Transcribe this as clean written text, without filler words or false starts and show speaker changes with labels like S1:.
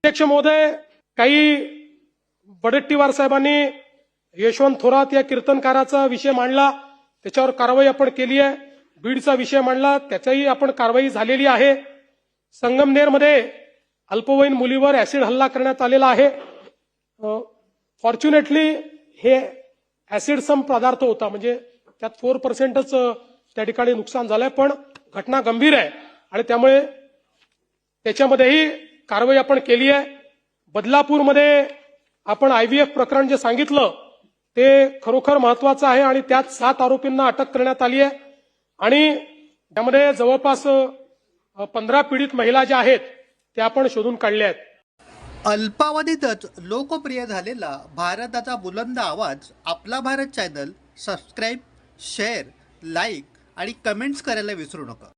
S1: अध्यक्ष महोदय, काही वडेट्टीवार साहेबांनी यशवंत थोरात या कीर्तनकाराचा विषय मांडला, त्याच्यावर कारवाई आपण केली आहे. बीडचा विषय मांडला, त्याचाही आपण कारवाई झालेली आहे. संगमनेरमध्ये अल्पवयीन मुलीवर ऍसिड हल्ला करण्यात आलेला आहे. फॉर्च्युनेटली हे ऍसिड सम पदार्थ होता, म्हणजे त्यात 4%च त्या ठिकाणी नुकसान झालंय, पण घटना गंभीर आहे आणि त्यामुळे त्याच्यामध्येही कारवाई आपण केली आहे. बदलापूरमध्ये आपण IVF प्रकरण जे सांगितलं ते खरोखर महत्वाचं आहे आणि त्यात 7 आरोपींना अटक करण्यात आली आहे आणि त्यामध्ये जवळपास 15 पीडित महिला ज्या आहेत त्या आपण शोधून काढल्या आहेत.
S2: अल्पावधीतच लोकप्रिय झालेला भारताचा बुलंद आवाज आपला Bharat channel subscribe, share, like आणि कमेंट्स करायला विसरू नका.